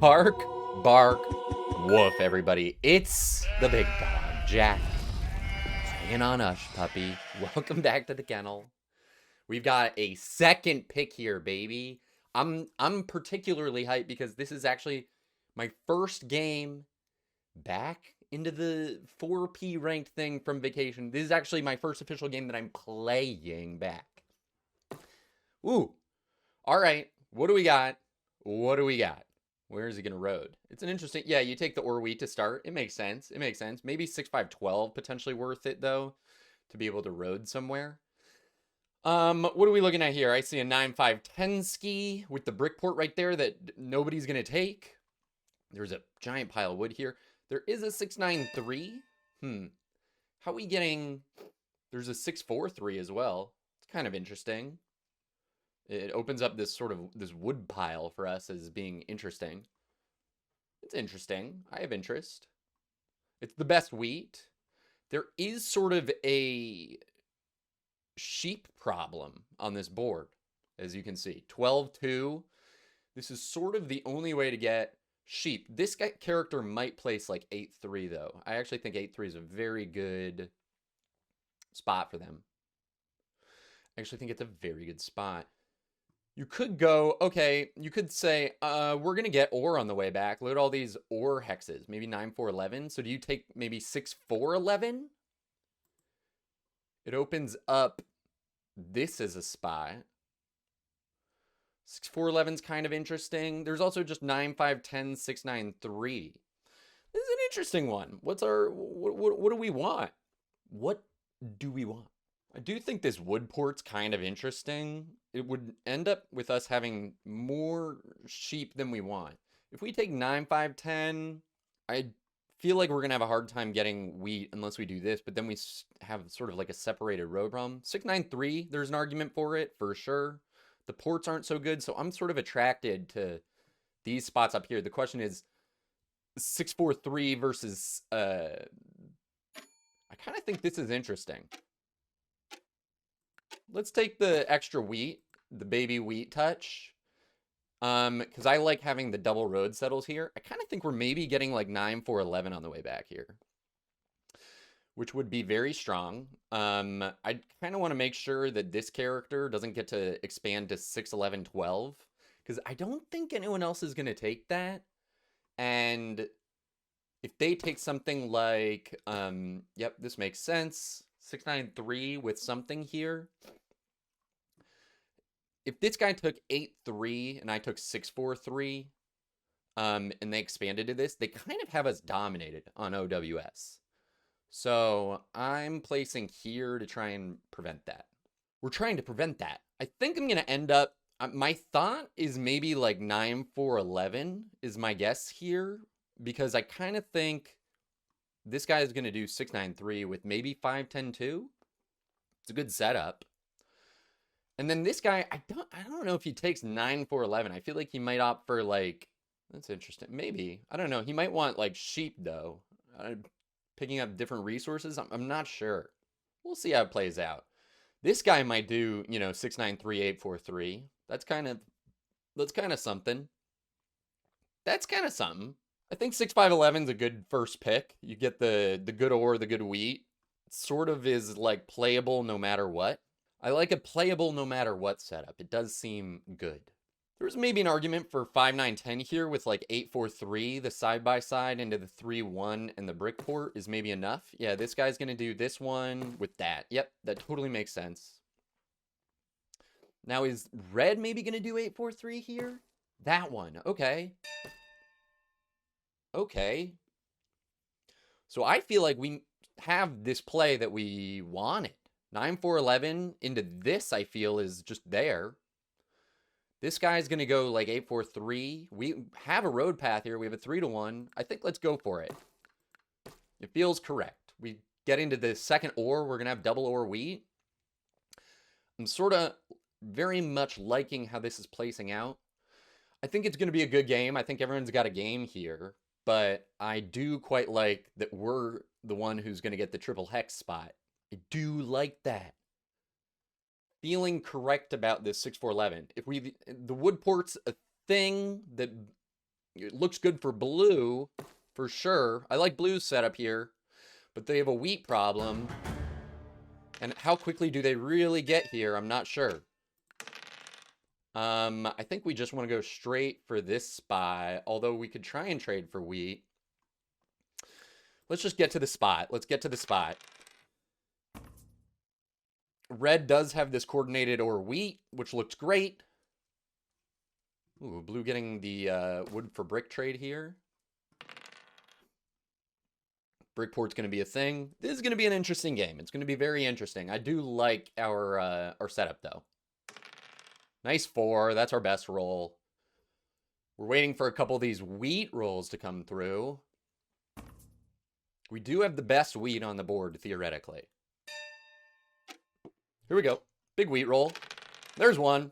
Bark, bark, woof, everybody. It's the big dog, Jack. Hanging on us, puppy. Welcome back to the kennel. We've got a second pick here, baby. I'm particularly hyped because this is actually my first game back into the 4P ranked thing from vacation. This is actually my first official game that I'm playing back. Ooh. All right. What do we got? What do we got? Where is he going to road? It's an interesting... Yeah, you take the or wheat to start. It makes sense. It makes sense. Maybe 6-5-12 potentially worth it, though, to be able to road somewhere. What are we looking at here? I see a 9-5-10 ski with the brick port right there that nobody's going to take. There's a giant pile of wood here. There is a 6-9-3. How are we getting... There's a 6-4-3 as well. It's kind of interesting. It opens up this sort of this wood pile for us as being interesting. It's interesting. I have interest. It's the best wheat. There is sort of a sheep problem on this board, as you can see. 12-2. This is sort of the only way to get sheep. This character might place like 8-3, though. I actually think 8-3 is a very good spot for them. I actually think it's a very good spot. You could go, okay, you could say, we're going to get ore on the way back. Load all these ore hexes, maybe 9-4-11. So do you take maybe 6-4-11? It opens up this as a spot. 6-4-11 is kind of interesting. There's also just 9-5-10, 6-9-3. This is an interesting one. What's our, what do we want? What do we want? I do think this wood port's kind of interesting. It would end up with us having more sheep than we want. If we take 9-5-10, I feel like we're going to have a hard time getting wheat unless we do this, but then we have sort of like a separated road problem. 6-9-3, there's an argument for it, for sure. The ports aren't so good, so I'm sort of attracted to these spots up here. The question is 6-4-3 versus... I kind of think this is interesting. Let's take the extra wheat, the baby wheat touch, because I like having the double road settles here. I kind of think we're maybe getting like 9-4-11 on the way back here, which would be very strong. I kind of want to make sure that this character doesn't get to expand to 6-11-12, because I don't think anyone else is going to take that. And if they take something like, yep, this makes sense, 6-9-3 with something here. If this guy took 8-3 and I took 6-4-3, and they expanded to this, they kind of have us dominated on OWS. So I'm placing here to try and prevent that. We're trying to prevent that. I think I'm going to end up, my thought is maybe like 9-4-11 is my guess here, because I kind of think this guy is going to do 6-9-3 with maybe 5-10-2. It's a good setup. And then this guy, I don't know if he takes 9-4-11. I feel like he might opt for like, that's interesting. Maybe. I don't know. He might want like sheep though. Picking up different resources. I'm not sure. We'll see how it plays out. This guy might do, 6-9-3, 8-4-3. That's kind of something. That's kind of something. I think 6-5-11 is a good first pick. You get the good ore, the good wheat. It sort of is like playable no matter what. I like a playable no matter what setup. It does seem good. There's maybe an argument for 5-9-10 here with like 8-4-3, the side-by-side into the 3-1 and the brick port is maybe enough. Yeah, this guy's going to do this one with that. Yep, that totally makes sense. Now is red maybe going to do 8-4-3 here? That one. Okay. Okay. So I feel like we have this play that we wanted. 9-4-11 into this, I feel, is just there. This guy's going to go like 8-4-3. We have a road path here. We have a 3-1. I think let's go for it. It feels correct. We get into the second ore. We're going to have double ore wheat. I'm sort of very much liking how this is placing out. I think it's going to be a good game. I think everyone's got a game here. But I do quite like that we're the one who's going to get the triple hex spot. I do like that. Feeling correct about this 6-4-11. If the wood port's a thing that It looks good for blue, for sure. I like blue's setup here, but they have a wheat problem. And how quickly do they really get here? I'm not sure. I think we just want to go straight for this spot, although we could try and trade for wheat. Let's just get to the spot. Let's get to the spot. Red does have this coordinated or wheat, which looks great. Ooh, blue getting the wood for brick trade here. Brickport's going to be a thing. This is going to be an interesting game. It's going to be very interesting. I do like our setup, though. Nice 4. That's our best roll. We're waiting for a couple of these wheat rolls to come through. We do have the best wheat on the board, theoretically. Here we go. Big wheat roll. There's one.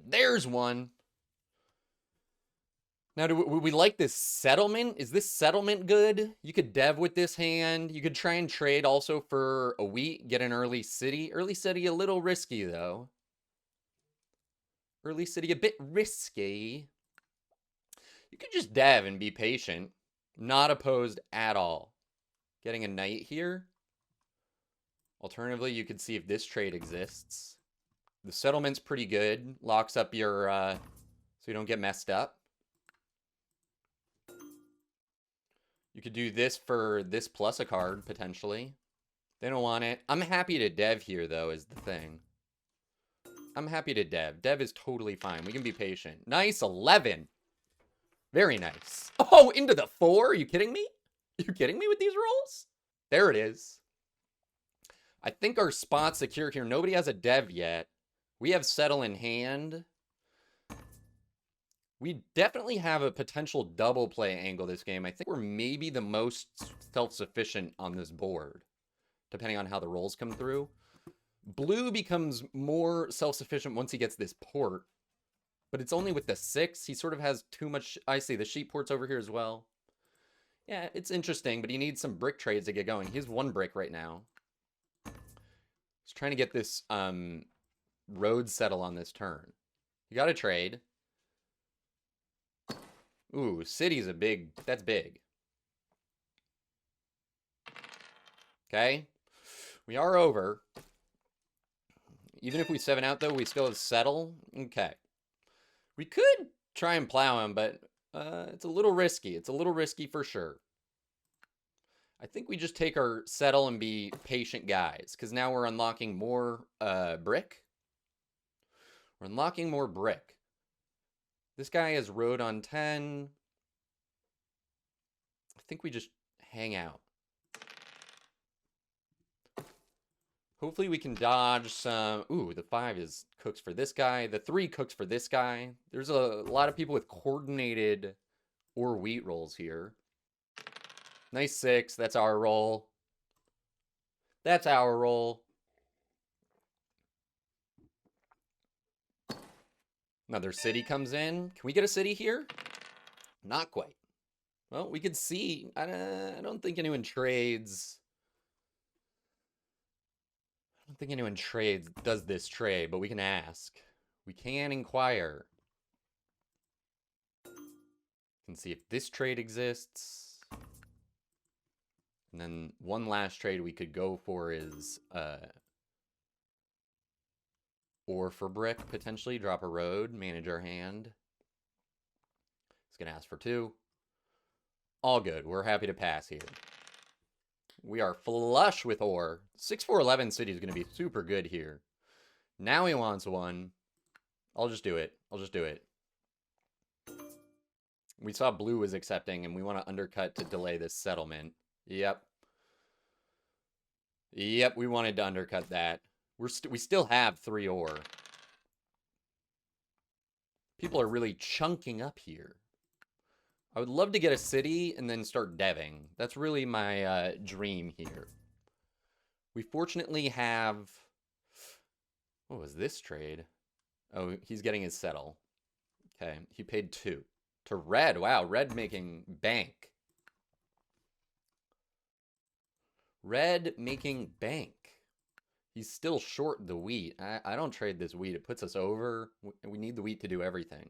There's one. Now, do we like this settlement? Is this settlement good? You could dev with this hand. You could try and trade also for a wheat, get an early city. Early city a little risky, though. Early city a bit risky. You could just dev and be patient. Not opposed at all. Getting a knight here. Alternatively, you could see if this trade exists. The settlement's pretty good. Locks up your, so you don't get messed up. You could do this for this plus a card, potentially. They don't want it. I'm happy to dev here, though, is the thing. I'm happy to dev. Dev is totally fine. We can be patient. Nice, 11. Very nice. Oh, into the 4? Are you kidding me? Are you kidding me with these rolls? There it is. I think our spot's secure here. Nobody has a dev yet. We have settle in hand. We definitely have a potential double play angle this game. I think we're maybe the most self-sufficient on this board, depending on how the rolls come through. Blue becomes more self-sufficient once he gets this port, but it's only with the 6. He sort of has too much. I see the sheep port's over here as well. Yeah, it's interesting, but he needs some brick trades to get going. He has 1 brick right now. He's trying to get this road settle on this turn. You got to trade. Ooh, city's a big, that's big. Okay. We are over. Even if we 7 out, though, we still have settle. Okay. We could try and plow him, but it's a little risky. It's a little risky for sure. I think we just take our settle and be patient guys, because now we're unlocking more brick. We're unlocking more brick. This guy has road on 10. I think we just hang out. Hopefully we can dodge some. Ooh, the 5 is cooks for this guy. The 3 cooks for this guy. There's a lot of people with coordinated or wheat rolls here. Nice 6. That's our roll. That's our roll. Another city comes in. Can we get a city here? Not quite. Well, we could see. I don't think anyone trades. I don't think anyone does this trade, but we can ask. We can inquire. Can see if this trade exists. And then one last trade we could go for is or for brick, potentially. Drop a road, manage our hand. It's going to ask for 2. All good. We're happy to pass here. We are flush with ore. 6-4-11 city is going to be super good here. Now he wants 1. I'll just do it. I'll just do it. We saw blue was accepting, and we want to undercut to delay this settlement. Yep. Yep, we wanted to undercut that. We still have 3 ore. People are really chunking up here. I would love to get a city and then start deving. That's really my dream here. We fortunately have... What was this trade? Oh, he's getting his settle. Okay, he paid 2. To red. Wow, red making bank. Red making bank. He's still short the wheat. I don't trade this wheat. It puts us over. We need the wheat to do everything.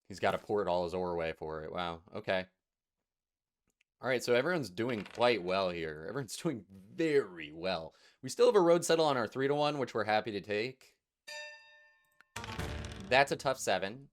He's got to port all his ore away for it. Wow. Okay. All right, so everyone's doing quite well here. Everyone's doing very well. We still have a road settle on our 3-1, which we're happy to take. That's a tough 7.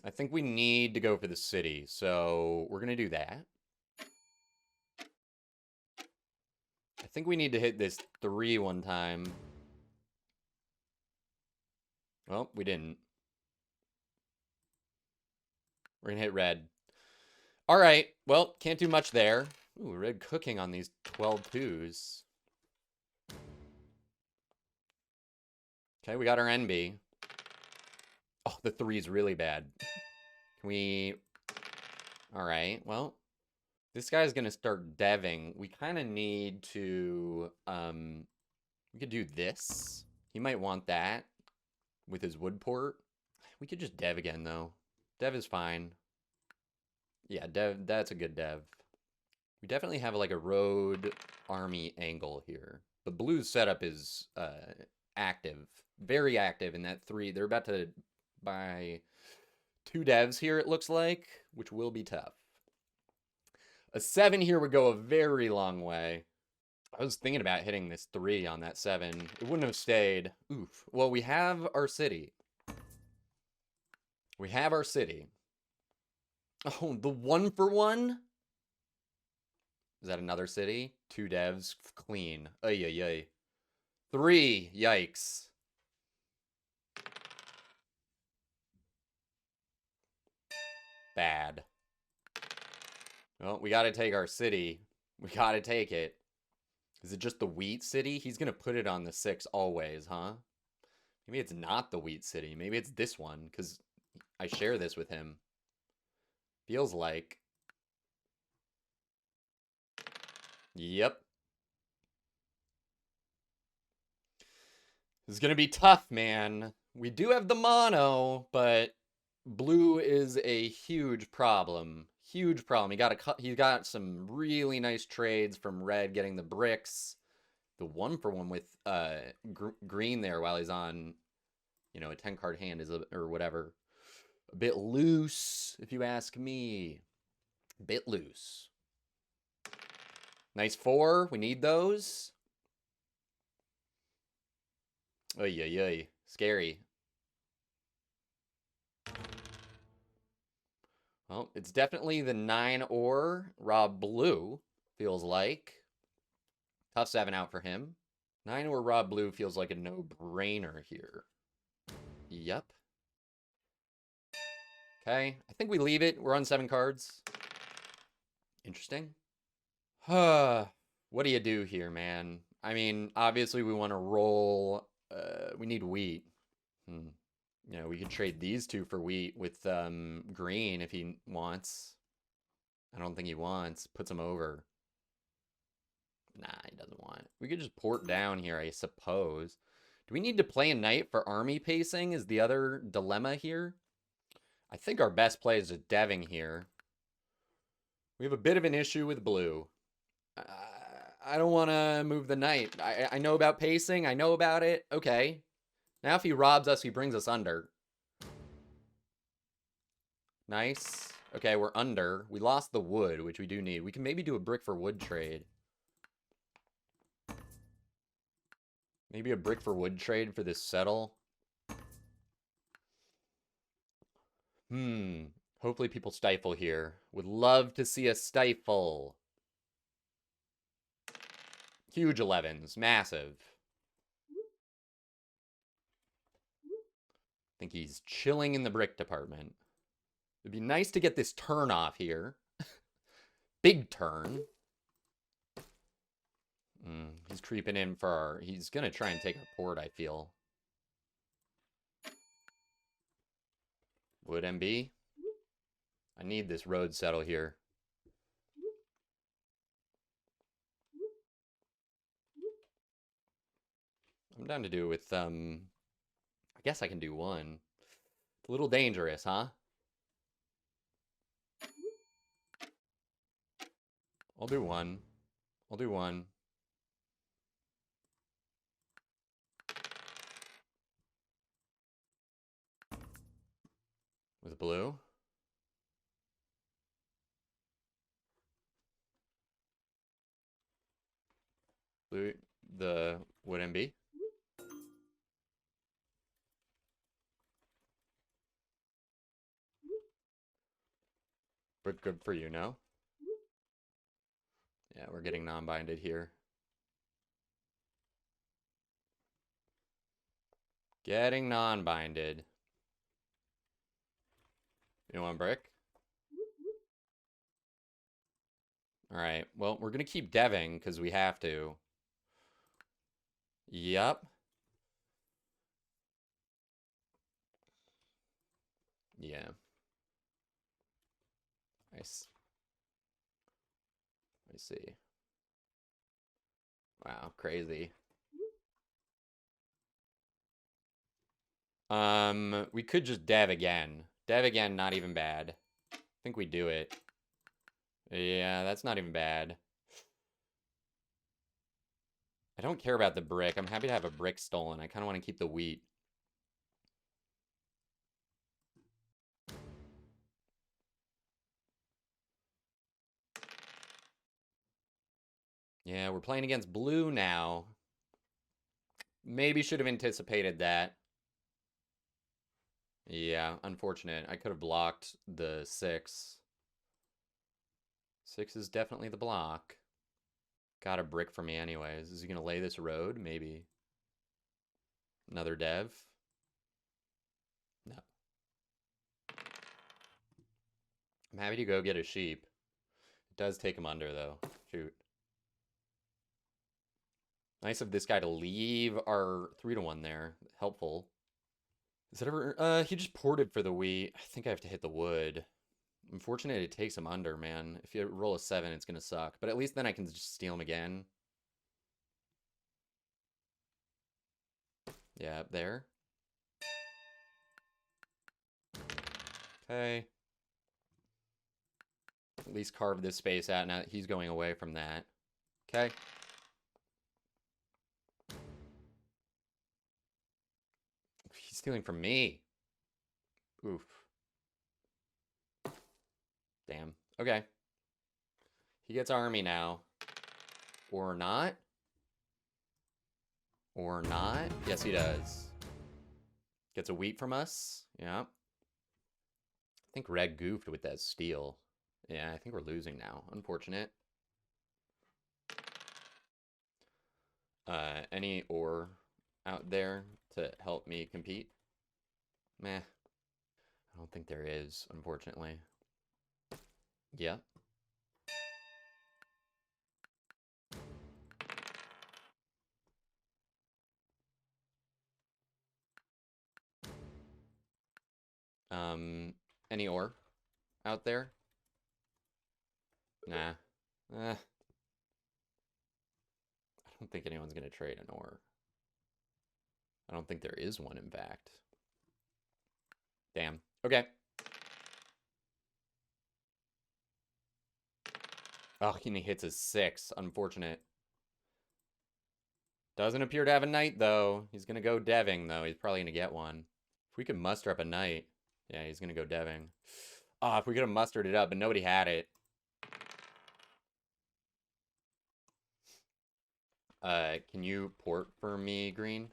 I think we need to go for the city, so we're going to do that. I think we need to hit this 3 one time. Well, we didn't. We're going to hit red. All right. Well, can't do much there. Ooh, red cooking on these 12 twos. Okay, we got our NB. Oh, the 3 is really bad. Can we... All right, well, this guy's going to start deving. We kind of need to... we could do this. He might want that with his wood port. We could just dev again, though. Dev is fine. Yeah, dev. That's a good dev. We definitely have like a road army angle here. The blues setup is active. Very active in that 3. They're about to buy 2 devs here, it looks like, which will be tough. A 7 here would go a very long way. I was thinking about hitting this 3 on that 7. It wouldn't have stayed. Oof. Well, we have our city. We have our city. Oh, the 1-for-1? Is that another city? 2 devs. Clean. Ay, ay, ay. 3. Yikes. Bad. Well, we got to take our city. We got to take it. Is it just the wheat city? He's going to put it on the 6 always, huh? Maybe it's not the wheat city. Maybe it's this one, because I share this with him. Feels like. Yep. This is going to be tough, man. We do have the mono, but blue is a huge problem. Huge problem. He got some really nice trades from red getting the bricks. The 1-for-1 with green there while he's on, you know, a 10-card hand is or whatever. A bit loose, if you ask me. A bit loose. Nice 4. We need those. Oy, oy, oy. Scary. Well, it's definitely the 9 ore. Rob blue, feels like. Tough 7 out for him. 9 ore Rob blue feels like a no-brainer here. Yep. Okay, I think we leave it. We're on 7 cards. Interesting. What do you do here, man? I mean, obviously we want to roll. We need wheat. You know, we could trade these 2 for wheat with green if he wants. I don't think he wants. Puts him over. Nah, he doesn't want. We could just port down here, I suppose. Do we need to play a knight for army pacing is the other dilemma here. I think our best play is just deving here. We have a bit of an issue with blue. I don't want to move the knight. I know about pacing. I know about it. Okay. Now if he robs us, he brings us under. Nice. Okay, we're under. We lost the wood, which we do need. We can maybe do a brick for wood trade. Maybe a brick for wood trade for this settle. Hopefully people stifle here. Would love to see a stifle. Huge 11s. Massive. I think he's chilling in the brick department. It'd be nice to get this turn off here. Big turn. He's creeping in for our... He's going to try and take our port, I feel. Would MB? I need this road settle here. I'm down to do with, I guess I can do one. It's a little dangerous, huh? I'll do one. I'll do one. With blue. Blue, the wouldn't be. But good for you, no? Yeah, we're getting non-binded here. Getting non-binded. You want brick? Alright, well, we're gonna keep deving because we have to. Yep. Yeah. Nice. I see. Wow, crazy. We could just dev again. Dev again, not even bad. I think we do it. Yeah, that's not even bad. I don't care about the brick. I'm happy to have a brick stolen. I kind of want to keep the wheat. Yeah, we're playing against blue now. Maybe should have anticipated that. Yeah, unfortunate. I could have blocked the 6. 6 is definitely the block. Got a brick for me anyways. Is he going to lay this road? Maybe. Another dev? No. I'm happy to go get a sheep. It does take him under, though. Shoot. Nice of this guy to leave our 3-1 there. Helpful. Is it ever... he just ported for the wheat. I think I have to hit the wood. Unfortunate it takes him under, man. If you roll a 7, it's going to suck. But at least then I can just steal him again. Yeah, up there. Okay. At least carve this space out. Now he's going away from that. Okay. He's stealing from me. Oof. Damn. Okay. He gets army now. Or not. Or not. Yes, he does. Gets a wheat from us. Yeah. I think red goofed with that steal. Yeah, I think we're losing now. Unfortunate. Any ore out there to help me compete? Meh. I don't think there is, unfortunately. Yeah. Any ore out there? Nah. I don't think anyone's gonna trade an ore. I don't think there is one, in fact. Damn. Okay. Oh, and he hits a 6. Unfortunate. Doesn't appear to have a knight, though. He's gonna go deving, though. He's probably gonna get one. If we could muster up a knight. Yeah, he's gonna go deving. Oh, if we could have mustered it up, but nobody had it. Can you port for me, Green?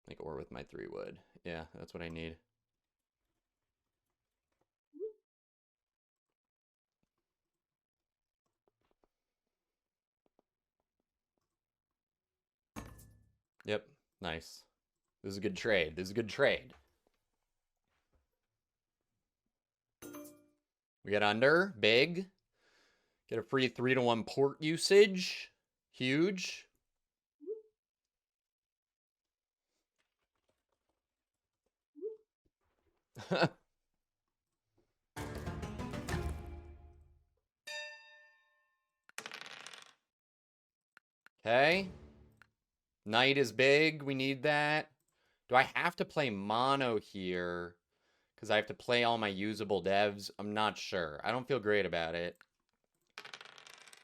Like, or with my 3 wood. Yeah, that's what I need. Yep, nice. This is a good trade. This is a good trade. We get under, big. Get a free 3-1 port usage. Huge. Okay. Knight is big. We need that. Do I have to play mono here? Because I have to play all my usable devs? I'm not sure. I don't feel great about it.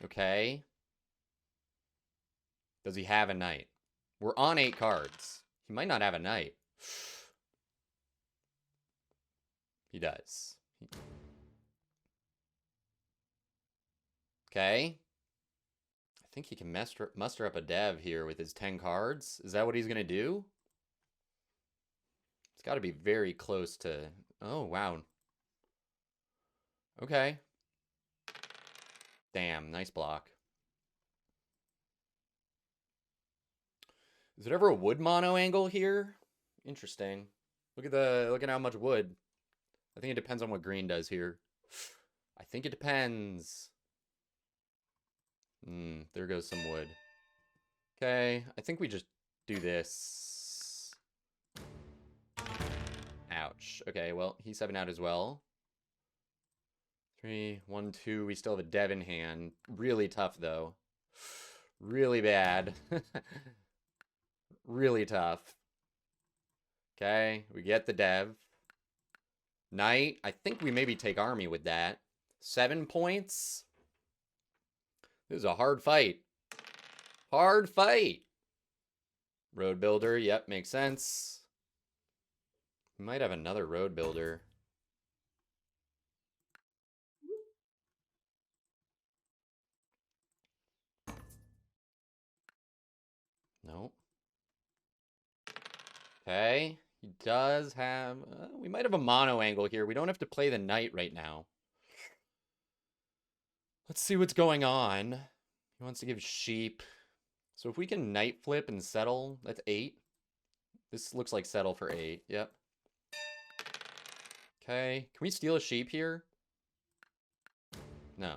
Okay. Does he have a knight? We're on 8 cards. He might not have a knight. He does. Okay. I think he can muster up a dev here with his 10 cards. Is that what he's going to do? It's got to be very close to... Oh, wow. Okay. Damn, nice block. Is it ever a wood mono angle here? Interesting. Look at how much wood. I think it depends on what green does here. I think it depends. There goes some wood. Okay, I think we just do this. Ouch. Okay, well, he's 7 out as well. 3, 1, 2. We still have a dev in hand. Really tough, though. Really bad. Really tough. Okay, we get the dev. Knight. I think we maybe take army with that. 7 points. This is a hard fight. Hard fight. Road builder. Yep, makes sense. We might have another road builder. Nope. Okay. He does have... we might have a mono angle here. We don't have to play the knight right now. Let's see what's going on. He wants to give sheep. So if we can knight flip and settle, that's 8. This looks like settle for 8. Yep. Okay. Can we steal a sheep here? No.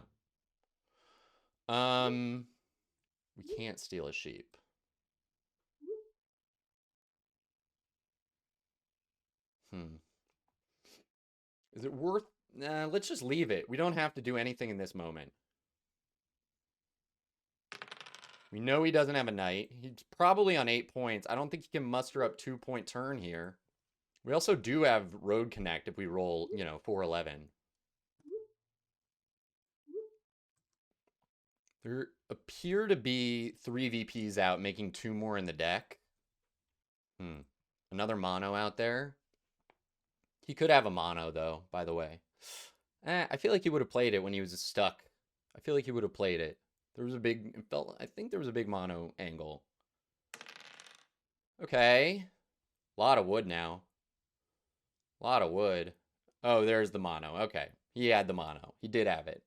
We can't steal a sheep. Is it worth... Nah, let's just leave it. We don't have to do anything in this moment. We know he doesn't have a knight. He's probably on 8 points. I don't think he can muster up 2-point turn here. We also do have road connect if we roll, 4-11. There appear to be 3 VPs out, making 2 more in the deck. Another mono out there. He could have a mono, though, by the way. I feel like he would have played it when he was stuck. I feel like he would have played it. There was a big... I think there was a big mono angle. Okay. A lot of wood now. A lot of wood. Oh, there's the mono. Okay. He had the mono. He did have it.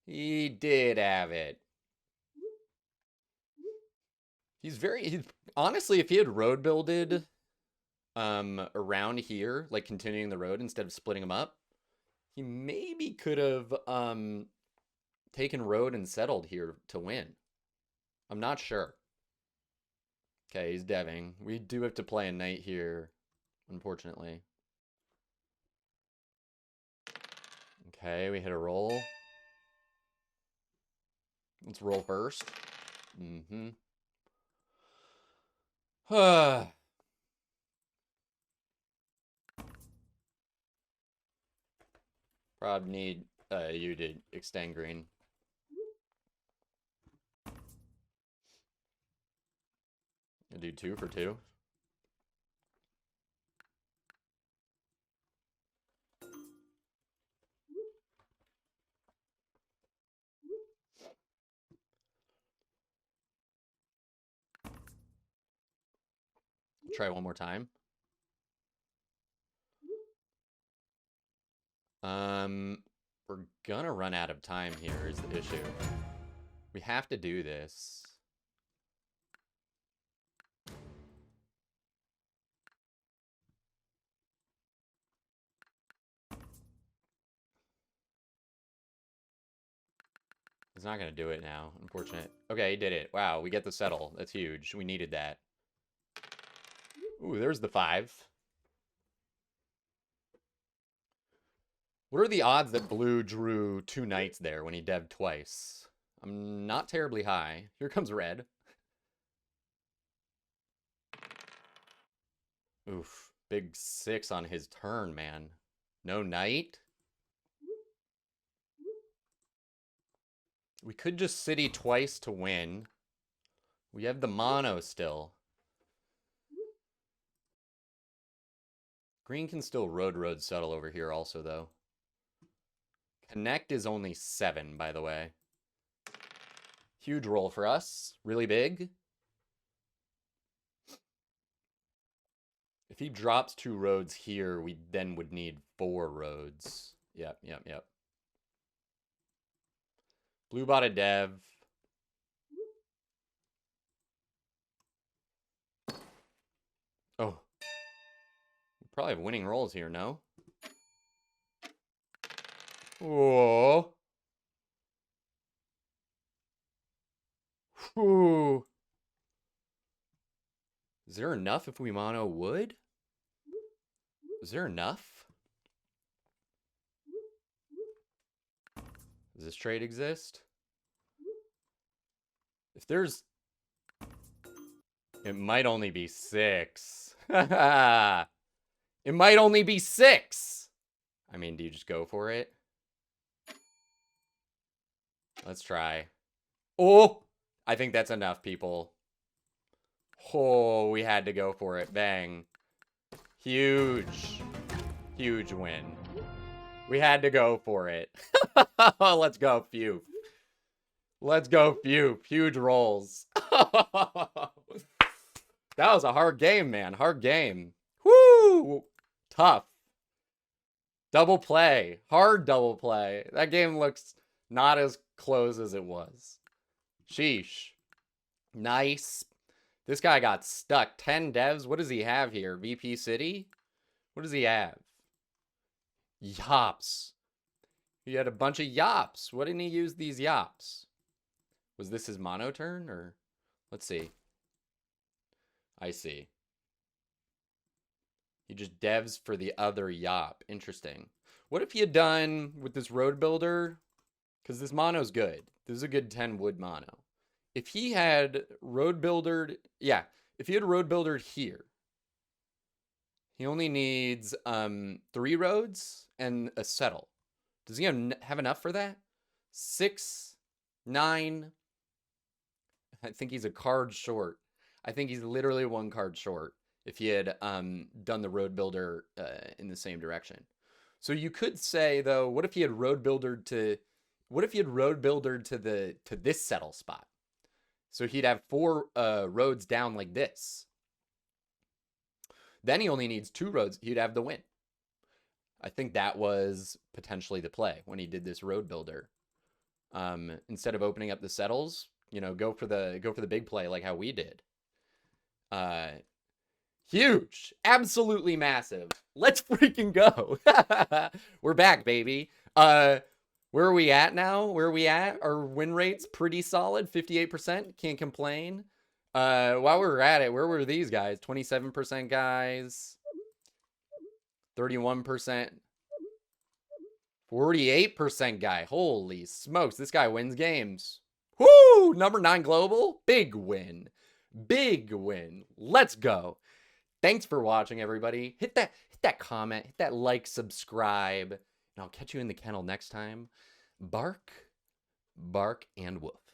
He did have it. Honestly, if he had road builded around here, like continuing the road instead of splitting them up, he maybe could have taken road and settled here to win. I'm not sure. Okay, he's deving. We do have to play a knight here, unfortunately. Okay, we hit a roll. Let's roll first. Probably need you to extend green. I'll do 2 for 2. Try one more time. We're gonna run out of time here is the issue. We have to do this. not going to do it now. Unfortunate. Okay, he did it. Wow, we get the settle. That's huge. We needed that. Ooh, there's the 5. What are the odds that blue drew 2 knights there when he dev'd twice? I'm not terribly high. Here comes red. Oof. Big 6 on his turn, man. No knight? We could just city twice to win. We have the mono still. Green can still road settle over here also, though. Connect is only 7, by the way. Huge roll for us. Really big. If he drops 2 roads here, we then would need 4 roads. Yep. Blue bought a dev. Oh. We probably have winning rolls here, no? Whoa. Whew. Is there enough if we mono wood? Is there enough? Does this trade exist? If there's... It might only be 6. It might only be 6! I mean, do you just go for it? Let's try. Oh! I think that's enough, people. Oh, we had to go for it. Bang. Huge. Huge win. We had to go for it. Let's go, Phew. Let's go, Phew. Huge rolls. That was a hard game, man. Hard game. Woo! Tough. Double play. Hard double play. That game looks not as close as it was. Sheesh. Nice. This guy got stuck. 10 devs. What does he have here? VP City? What does he have? Yops. He had a bunch of yops. What didn't he use these yops? Was this his mono turn? Or let's see. I see. He just devs for the other yop. Interesting. What if he had done with this road builder? Because this mono's good. This is a good 10 wood mono. If he had road buildered, yeah, if he had road buildered here, he only needs 3 roads and a settle. Does he have enough for that? 6, 9. I think he's a card short. I think he's literally 1 card short if he had done the road builder in the same direction. So you could say, though, what if he had road buildered to this settle spot? So he'd have 4 roads down like this. Then he only needs 2 roads. He'd have the win. I think that was potentially the play when he did this road builder. Instead of opening up the settles, you know, go for the big play like how we did. Huge, absolutely massive. Let's freaking go. We're back, baby. Where are we at now? Where are we at? Our win rate's pretty solid, 58%. Can't complain. While we were at it, where were these guys? 27% guys. 31%. 48% guy. Holy smokes, this guy wins games. Woo! Number 9 global. Big win. Big win. Let's go. Thanks for watching, everybody. Hit that comment, hit that like, subscribe, and I'll catch you in the kennel next time. Bark, bark, and woof.